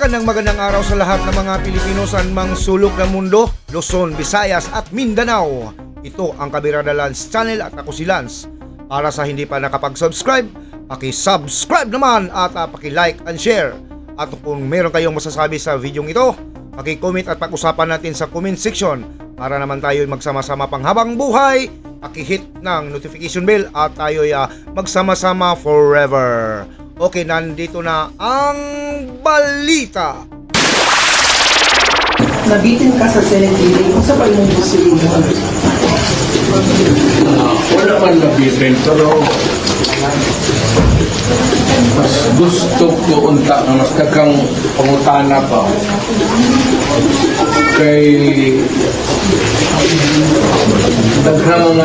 Magandang araw sa lahat ng mga Pilipino sa mang sulok ng mundo, Luzon, Visayas at Mindanao. Ito ang Kabirada Lance Channel at ako si Lance. Para sa hindi pa nakapag-subscribe, paki-subscribe naman at paki-like and share. At kung meron kayong masasabi sa video ito, paki-comment at pag-usapan natin sa comment section para naman tayo magsama-sama panghabang buhay. Paki-hit ng notification bell at tayo magsama-sama forever. Okay, nandito na ang balita. Nabitin ka sa Senate hearing, kung sa pa yung gusto mo? Wala man nabitin, pero mas gusto ko unta na mas kakang pangutana pa kay daghang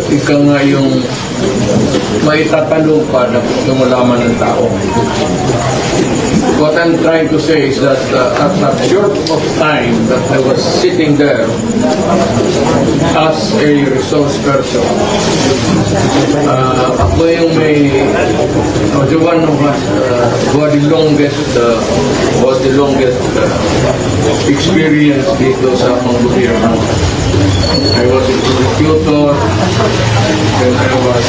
ikaw nga yung maitatanong pa na lumalaman ng tao. What I'm trying to say is that at that short of time that I was sitting there as a resource person, ako yung the one who had the longest experience dito sa mga gobyerno. I was a prosecutor, then I was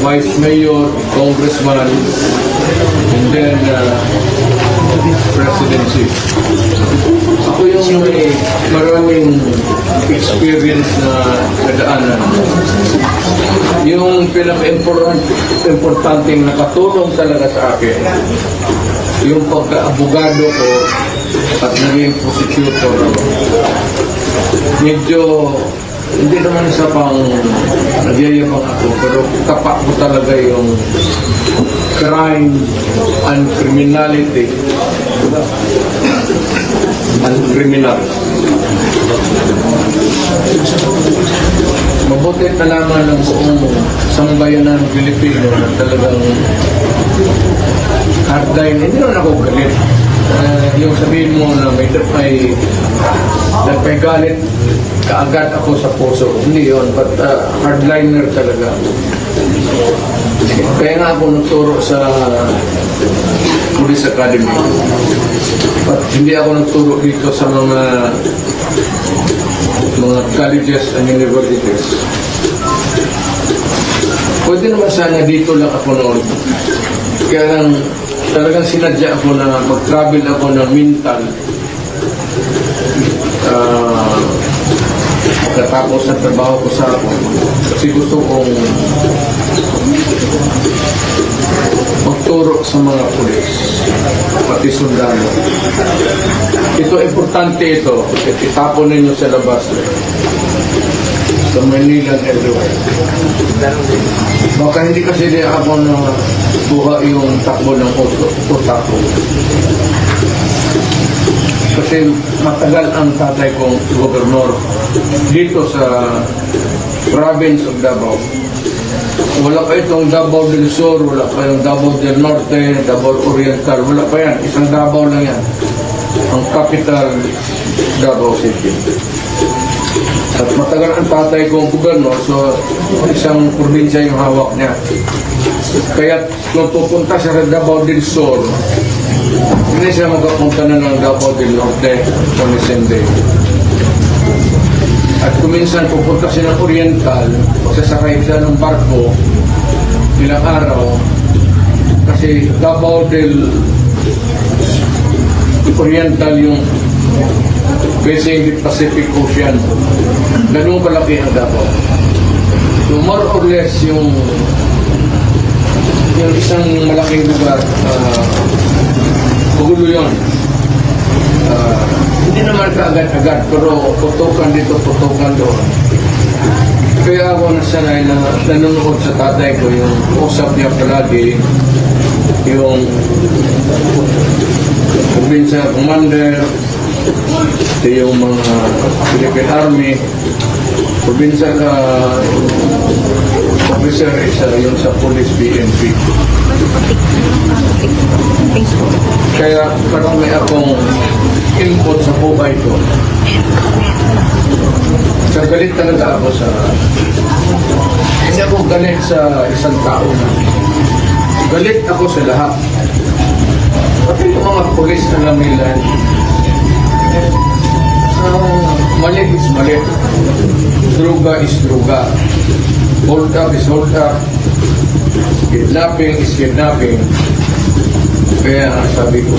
vice mayor, congressman, and then presidency. Ako yung may maraming experience na nadaanan. Yung pinaka-importanteng nakatulong talaga sa akin, yung pagka-abogado ko at naging prosecutor. Medyo hindi naman sa pang nagyayabang ako, pero tapak ko talaga yung crime and criminality and criminal. Mabuti na naman ng buong sambayanan ng Pilipino na talagang hardline. Hindi naman ako galit. Yung sabihin mo na may galit kaagad ako sa puso. Hindi yun, but hardliner talaga. Kaya nga ako nagturo sa Police Academy. But hindi ako nagturo dito sa mga colleges and universities. Pwede naman sana dito lang ako noon. Kaya lang talagang sinadya ako na mag-travel ako ng mental pagkatapos ng trabaho ko sa ako. Kasi gusto kong magturo sa mga pulis, pati sundalo. Ito, importante ito. Itapon ninyo sa labas. Sa Manila and everywhere. Baka hindi kasi di ako na buha yung takbo ng utak ko. Kasi matagal ang tatay kong gobernador dito sa province of Davao. Wala pa itong Davao del Sur, wala pa yung Davao del Norte, Davao Oriental, wala pa yan. Isang Davao lang yan. Ang capital, Davao City. At matagal ang tatay kong gobernador, so isang probinsya yung hawak niya. Kaya kung pupunta siya sa Davao del Sur, hindi siya magkapunta na ng Davao del Norte o Nisende. At kung minsan pupunta siya ng Oriental, sasakay siya ng barko ilang araw, kasi Davao del Oriental yung facing the Pacific Ocean. Ganun kalaki ang Davao. So more or less yung isang malaking lugar, magulo yun. Hindi naman kaagad-agad, pero putukan dito, putukan doon. Kaya ako nasanay na nanonood sa tatay ko, yung usap niya palagi, yung probinsya commander, yung mga Philippine Army, probinsya officer isa yung sa police PNP. Kaya marami akong input sa buhay ko. Sa galit talaga ako sa... Hindi ako galit sa isang tao na. Galit ako sa lahat. Pati yung mga pulis na alam nila, mali is mali. Droga is droga. Hold up is hold up. Kidnapping is kidnapping. Kaya sabi ko,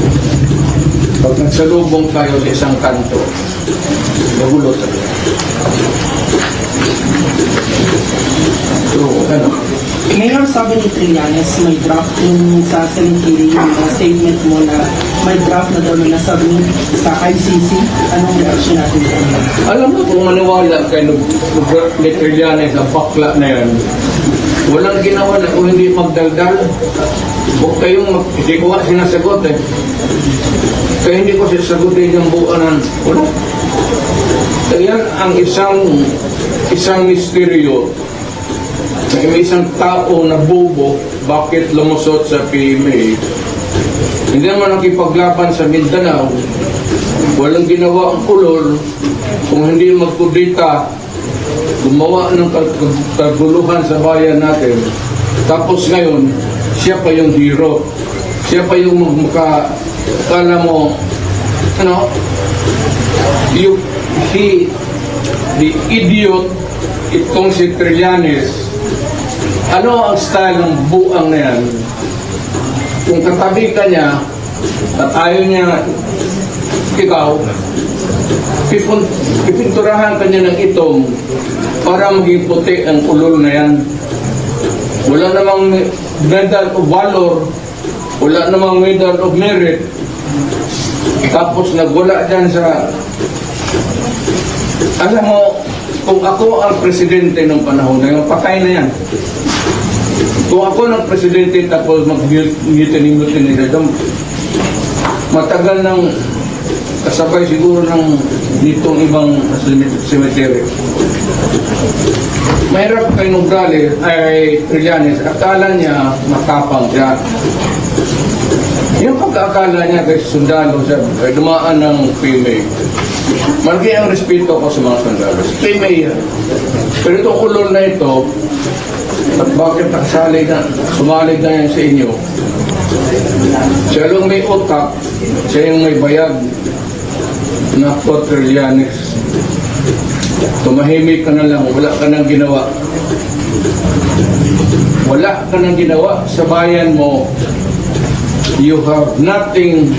pag nagsalubong tayo sa isang kanto, nagulo talaga. So, ano? Mayor, sabi ni Trillanes, may draft yung sa Senate hearing, yung statement mo na may draft na daw na nasabing sa ICC. Anong reaction natin sa inyo? Alam mo kung maniwala kay ni Trillanes ang bakla na yan, walang ginawa na kung hindi magdaldal. Huwag kayong hindi ko nga sinasagot eh. Kaya hindi ko sasagutin yung buuan ng wala. Kaya ang isang misteryo na may isang tao na bobo, bakit lumusot sa PMA, hindi naman nakipaglaban sa Mindanao, walang ginawa ang kulol, kung hindi magkudita, gumawa ng kaguluhan sa bayan natin, tapos ngayon, siya pa yung hero, siya pa yung kala mo, ano, the idiot, itong si Trillanes. Ano ang style ng buang na yan? Kung katabi ka niya at ayaw niya ikaw, pipinturahan ka niya ng itong para maging puti ang ulol na yan. Wala namang medal of valor, wala namang medal of merit. Tapos nagwala dyan sa... Alam mo, kung ako ang presidente ng panahon na yun, patay na yan. Kung ako ng presidente tapos mag-mutiny na doon, matagal nang kasabay siguro ng nitong ibang cemetery. Mahirap kay Nograles ay Trillanes, akala niya matapang siya. Yung pagkakala niya kay sundalo siya, ay dumaan ng PMA. Malaki ang respeto ko sa mga sundalo. PMA yan. Pero itong ulol na ito, at bakit sumalig na yan sa inyo? Siya lang may utak, siya yung may bayag na Trillanes. Tumahimik ka na lang, wala ka nang ginawa. Wala ka nang ginawa sa bayan mo. You have nothing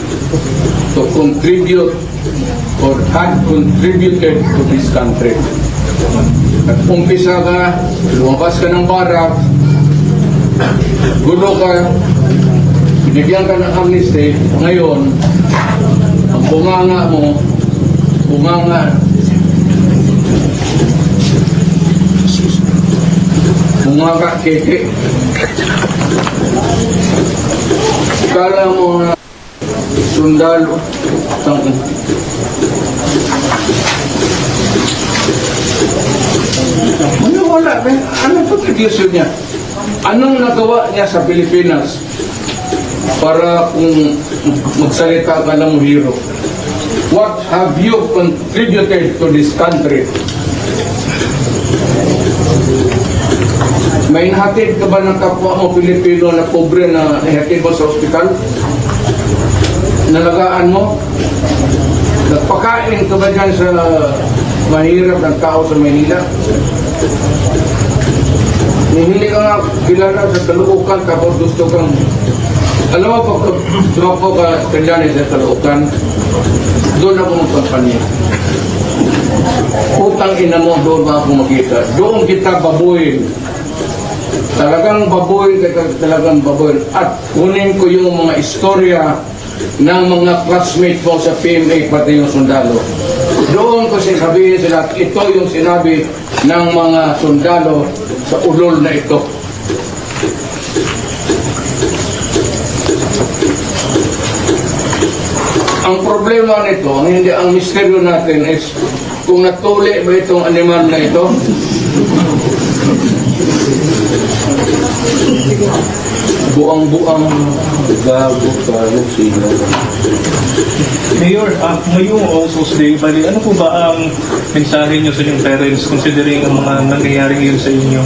to contribute or had contributed to this country. At umpisa ka, lumabas ka ng barak, gulo ka, binigyan ka ng amnesty, ngayon, ang bunganga mo, bunganga keke. Kala mo na sundalo, wala, anong contribution niya? Anong nagawa niya sa Pilipinas para kung magsalita ka lang hero? What have you contributed to this country? May nahatid ka ba ng kapwa mo Pilipino na pobre na nahatid mo sa ospital? Nalagaan mo? Nagpakain ka ba dyan sa mahirap ng tao sa Maynila? Hindi ka nga kilala sa Caloocan tapos gusto kang... Alam mo, pag tumakbo ka Trillanes sa Caloocan, doon ako magkampanya. Utang ina mo, doon ba ako makita? Doon kita babuin. Talagang baboy, talagang baboy. At kunin ko yung mga istorya ng mga classmates mo sa PMA, pati yung sundalo. Doon ko sabihin sila, ito yung sinabi ng mga sundalo sa ulol na ito. Ang problema nito, hindi ang misteryo natin is kung natuli ba itong animal na ito. buang-buang gago sila. Mayor, ngayong All Souls Day, bali, ano po ba ang mensahe niyo sa inyong parents considering ang mga nangyayari ngayon sa inyo?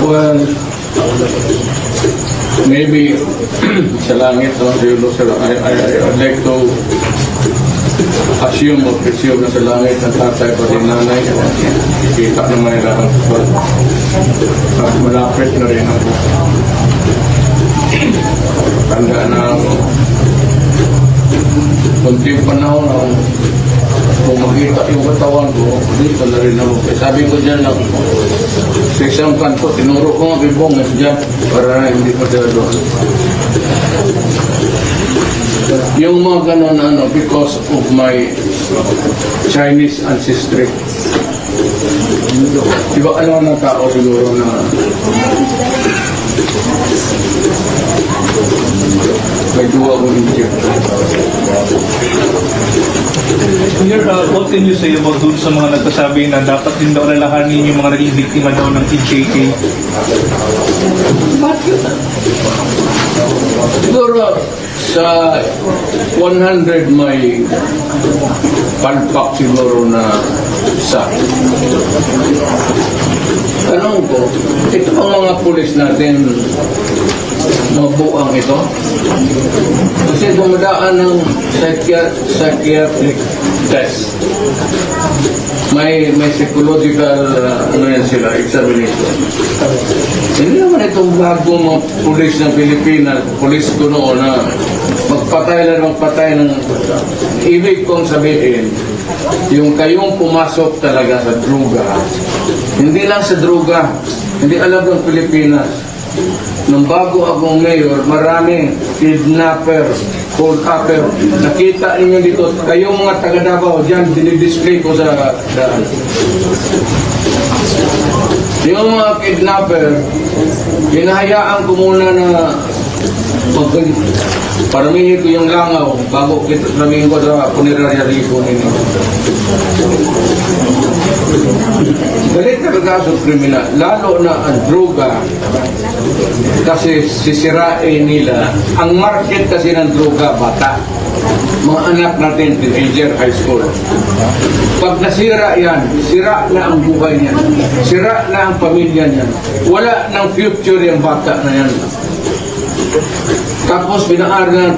Well, maybe sa langit, no, I'd like to assume or presume na sa langit ng tatay pati nanay. Kita naman nila ang at malapit na rin ako. Tanda na ako. Kunting panahon ako. Kung makita yung katawan ko, dito na rin ako. Sabi ko dyan lang, sa isang kanto, tinuro ko nga bibong dyan para na hindi pa dyan doon. Yung mga ganon because of my Chinese ancestry. Diba alam ng tao siguro na may duwa kong Egypt. Mayor, what can you say about dun sa mga nagsasabi na dapat din daw lalahanin yung mga naging biktima daw ng PJK? Siguro sa 100 may palpak siguro na isa. Tanong ko, ito ang mga pulis natin mabuang ito? Kasi dumadaan ng psychiatric test. May psychological ano yan sila, examination. Hindi naman itong bagong mga pulis ng Pilipinas, pulis ko noon na magpatay ng ibig kong sabihin, yung kayong pumasok talaga sa droga, hindi lang sa droga, hindi alam ng Pilipinas. Nung bago akong mayor, marami kidnapper, cold upper. Nakita ninyo dito, kayong mga taga Davao, dyan, dinidisplay ko sa daan. Yung mga kidnapper, hinahayaan ko muna na paramihin ko yung langaw bago paramihin ko sa punerarya rico ninyo. Galit talaga sa kriminal, lalo na ang droga kasi sisirain nila. Ang market kasi ng droga, bata. Mga anak natin, teenager, high school. Pag nasira yan, sira na ang buhay niya. Sira na ang pamilya niya. Wala ng future yung bata na yan. Tapos pinaaral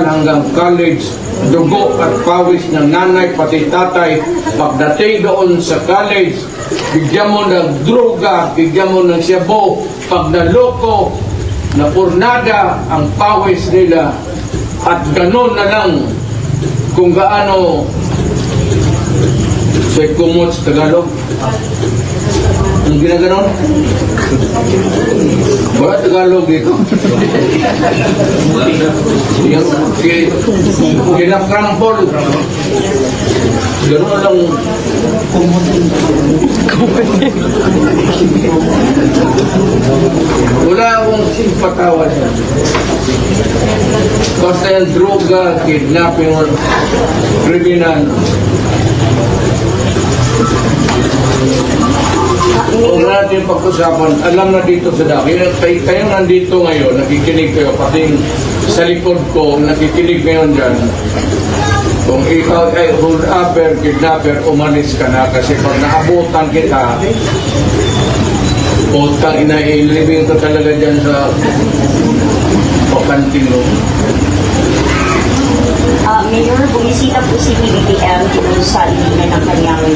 hanggang college, dugo at pawis ng nanay pati tatay. Pagdating doon sa college, bigyan mo ng droga, bigyan mo ng shabu. Pag naloko, napurnada ang pawis nila. At ganon na lang kung gaano sa kumot sa Tagalog. Ang ginaganon? Wala Tagalog dito. Kinakrampol. Ganon na lang. Wala akong simpatawa niya. Basta yung droga, kidnapping, kriminal. Huwag natin pag-usapan, alam na dito sa dami. Kayo nandito ngayon, nakikinig kayo, pati sa likod ko, nakikinig ngayon dyan. Kung ikaw ay hold upper, kidnapper, umalis ka na kasi pag naabutan kita, utang ina-ilibing ka talaga dyan sa pakanting mo. Mayor, bumisita po si BBM dito sa linya ng kanyang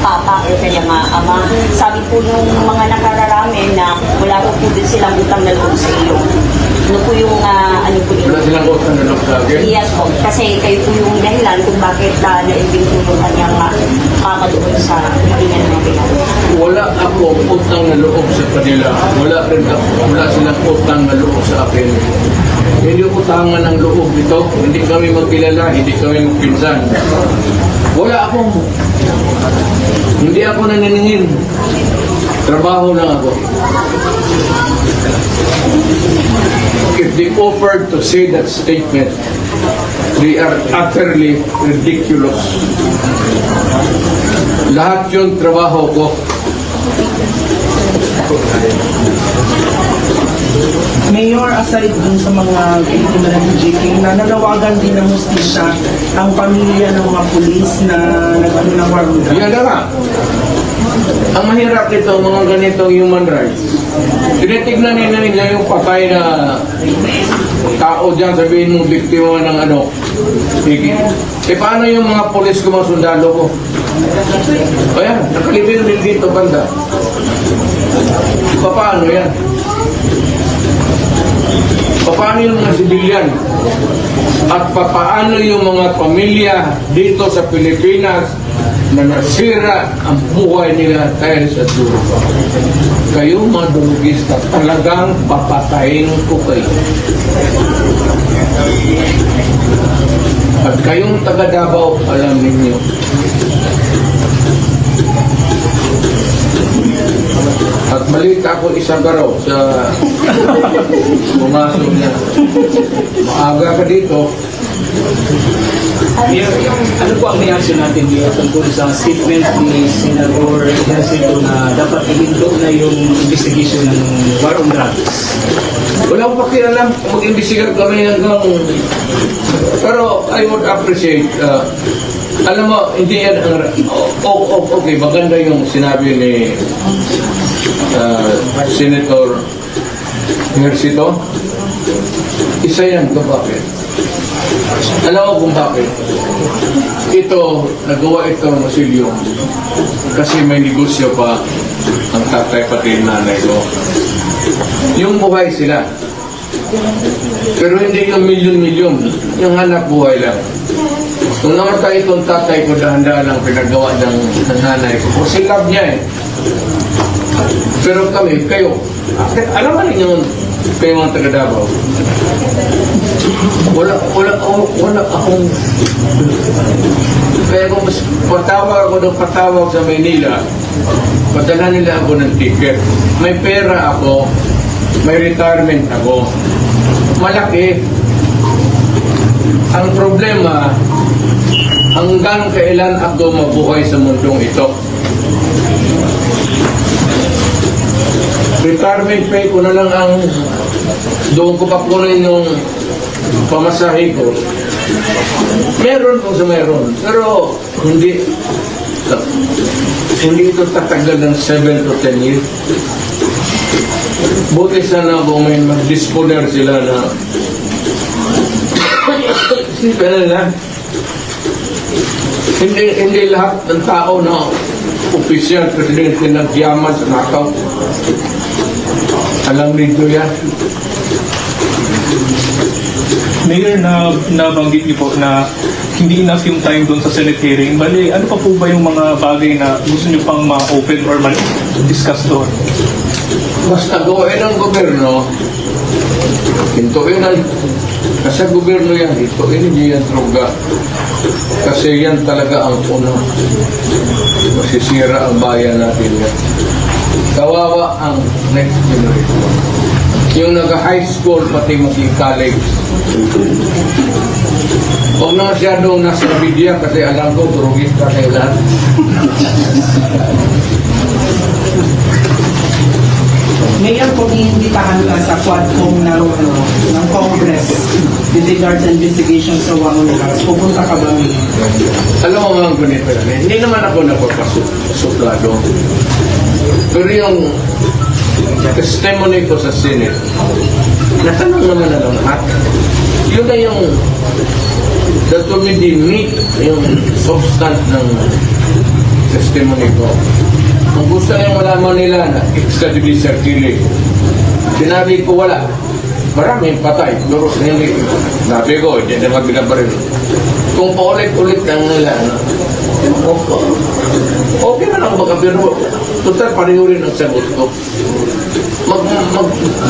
papa o kanyang ama. Sabi po nung mga nakararami na wala po din silang utang na loob sa iyo. Ano po yung ano po yun? Wala silang utang na loob sa akin? Yes po, kasi kayo po yung dahilan kung bakit naibig po yung kanyang mama doon sa linya ng kanyang. Wala ako utang na loob sa kanila. Wala silang utang na loob sa akin. Hindi utangan ng loob ito. Hindi kami magkilala, hindi kami magpinsan. Wala akong... Hindi ako naniningin. Trabaho lang ako. If they offered to say that statement, they are utterly ridiculous. Lahat yun trabaho ko. Mayor, aside dun sa mga biktima ng GK, nananawagan din ng hustisya ang pamilya ng mga pulis na nag-ano ng war on drugs. Yan na nga. Ang mahirap nito, mga ganitong human rights, tinitignan nila yung patay na tao dyan, sabihin mong biktima ng ano, sige. Eh paano yung mga polis ko, mga sundalo ko? Ayan, nakalibin din dito banda. Paano yan? Paano yung mga sibilyan? At paano yung mga pamilya dito sa Pilipinas na nasira ang buhay nila dahil sa droga? Kayo mga drogista, talagang papatayin ko kayo. At kayong taga Davao, alam ninyo, at balita ko isang garaw sa pumasok niya. Maaga ka dito. Mayor, ano po ang reaction natin dito tungkol sa statement ni Senator Ejercito na dapat iginto na yung investigation ng war on drugs? Wala ko pakialam kung mag-imbestigar kami hanggang... Pero I would appreciate, alam mo, hindi yan ang... Okay, maganda yung sinabi ni Senator Ejercito. Isa yan kung bakit. Alam mo kung bakit. Ito, nagawa ito ng Masilyo kasi may negosyo pa ang tatay pati nanay ko. Yung buhay sila. Pero hindi yung milyon-milyon. Yung hanap buhay lang. Kung namatay itong tatay ko, dahan-dahan lang pinagawa ng nanay ko. Kasi love niya eh. Pero kami, kayo, alam mo rin yung kayo mga taga-Davao. Wala akong... Kaya kung mas patawag sa Maynila, padala nila ako ng ticket. May pera ako, may retirement ako. Malaki. Ang problema, hanggang kailan ako mabuhay sa mundong ito? Retirement pay ko na lang ang doon ko pa kunin yung pamasahe ko. Meron kung sa meron. Pero hindi ito tatagal ng 7 to 10 years. Buti sana kung may mag-disponer sila na isipin na hindi lahat ng tao na opisyal, presidente ng yaman sa nakaw. Alam nito yan. Mayor, nabanggit niyo po na hindi enough yung time doon sa Senate hearing. Bali, ano pa po ba yung mga bagay na gusto niyo pang ma-open or ma-discuss doon? Basta gawin ng gobyerno, hintuin na, kasi gobyerno yan, hintuin hindi yan droga. Kasi yan talaga ang unang masisira ang bayan natin yan. Kawawa ang next generation. Yung nag-high school, pati maging college. Huwag na masyadong nasa media kasi alam ko, turugis ka kayo lahat. Mayor, kung iimbitahan ka sa Quadcom ng Congress with regards to investigation sa war on drugs, pupunta ka ba, Mayor? Alam mo mga ganito yan, hindi naman ako napapasuplado. Pero yung testimony ko sa Senate, natanong naman na lang lahat. Yun na yung that committee meet yung substance ng testimony ko. Kung gusto niyang malaman nila na extrajudicial killing, sinabi ko wala. Maraming patay. Pero hindi. Sabi ko, hindi na magbinabaril. Kung paulit-ulit lang nila, okay na lang baga, pero total pareho rin ang sagot ko.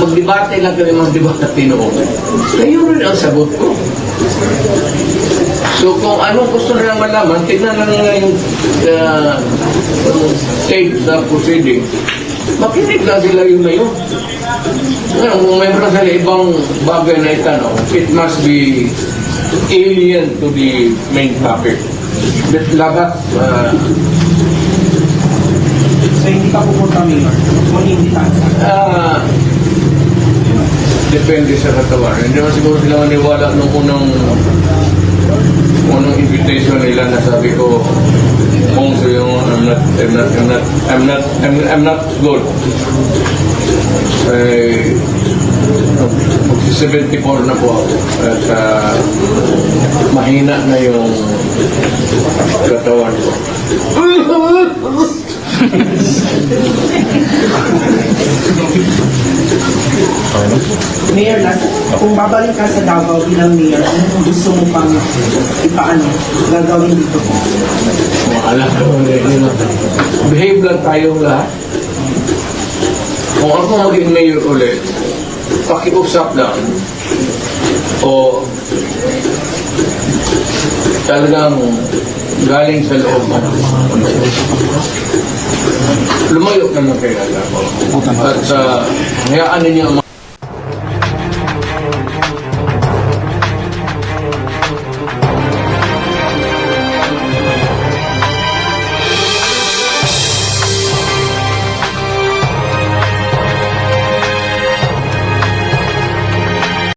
Magdebate lang kami, magdebate tinoo. Kayo rin ang sagot ko. So kung anong gusto nilang malaman, tignan lang nila yung tape sa proceeding. Makinig lang sila yun na yun. Ngayon, kung may mga sila ibang bagay na itanong, it must be alien to the main topic. Lahat So hindi ka pupunta, Mayor. Hindi tansa. Depende sa katawan. Hindi naman siguro sila maniwala nung unang invitation nila na sabi ko, kung so yung I'm not good. Mag-74 na po ako. At mahina na yung katawan ko. Mayor, kung babalik ka sa Davao bilang mayor, anong gusto mo pang ipaano, gagawin dito? Alam ko, behave lang tayong lahat. Kung ako maging mayor ulit, pakiusap lang. O talagang galing sa loob mo. Lumayo naman kayo. At hayaan ninyo ang